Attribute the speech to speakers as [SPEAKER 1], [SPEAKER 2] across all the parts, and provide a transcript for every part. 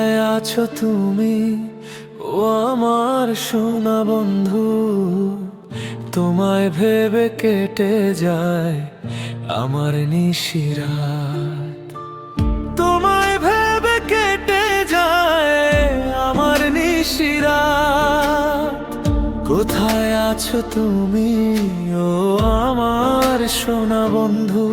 [SPEAKER 1] কোথায় আছো তুমি, ও আমার সোনা বন্ধু? তোমায় ভেবে কেটে যায় আমার নিশিরাত। তোমায় ভেবে কেটে যায় আমার নিশিরাত। কোথায় আছো তুমি, ও আমার সোনা বন্ধু?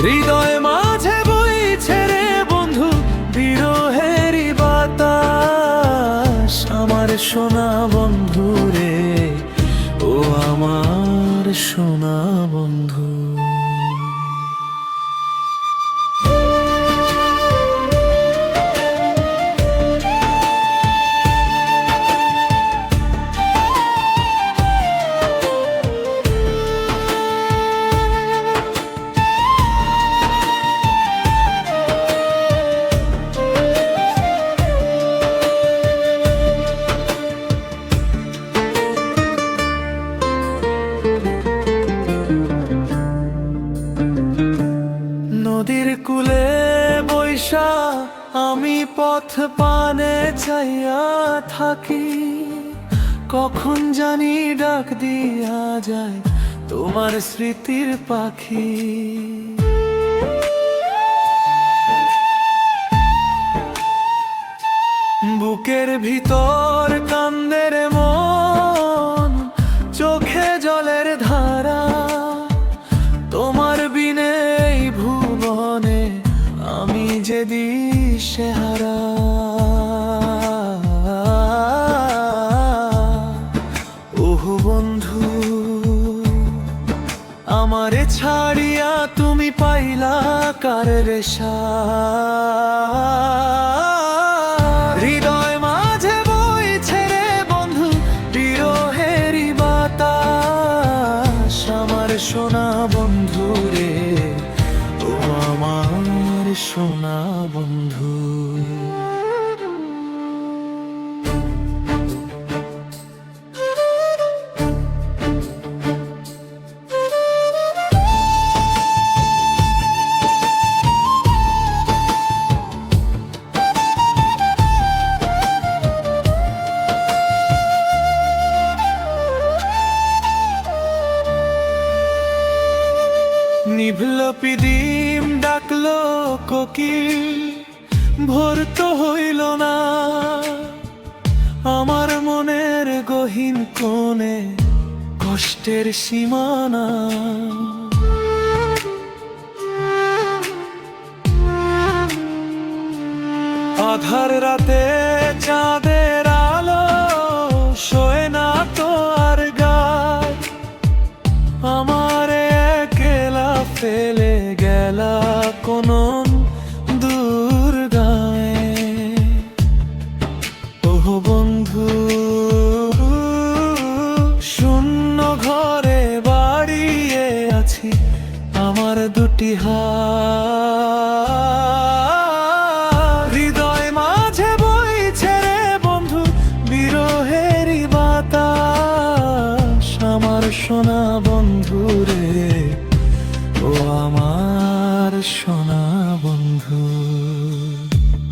[SPEAKER 1] হৃদয় মাঝে বইছে রে বন্ধু বিরহেরই বাতাস। আমার সোনা বন্ধু রে, ও আমার সোনা বন্ধু। নদীর কূলে বৈশা আমি পথ পানে চাইয়া থাকি। কখন জানি ডাক দিয়া যায় তোমার স্মৃতির পাখি। বুকের ভিতর কান্দের মন, চোখে জলের ধারা। তোমার বিনে এই ভুবনে আমি যে দিশেহারা। ওহ বন্ধু, আমারে ছাড়িয়া তুমি পাইলা কার রেশা। হৃদয় মাঝে বইছে রে বন্ধু বিরহেরই বাতাস। আমার সোনা বন্ধু রে, ও আমার সোনা বন্ধু। নিভল পিদিম ডাকলো কোকিল, ভোর তো হইল না। আমার মনের গহীন কোণে কষ্টের সীমানা। আধার রাতে চাঁদের আলো শোয় না তো আর গায়। আমার একলা ফেলে গেলা কোন দূর গায়ে। ওহ বন্ধু, শূন্য ঘরে বাড়িয়ে আছি আমার দুটি হাত। হৃদয় মাঝে বইছে রে বন্ধু বিরহেরই বাতাস। আমার সোনা বন্ধু রে, ও আমার সোনা বন্ধু।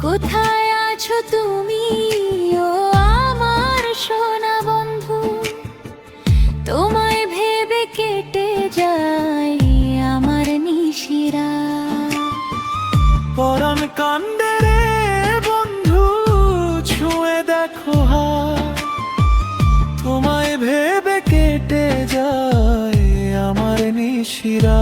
[SPEAKER 2] কোথায় আছো তুমি, ও আমার সোনা বন্ধু? তোমায় ভেবে কেটে যায় আমার নিশিরা।
[SPEAKER 1] পরাণ কান্দে রে বন্ধু ছুঁয়ে দেখো হাত। তোমায় ভেবে কেটে যায় আমার নিশিরা।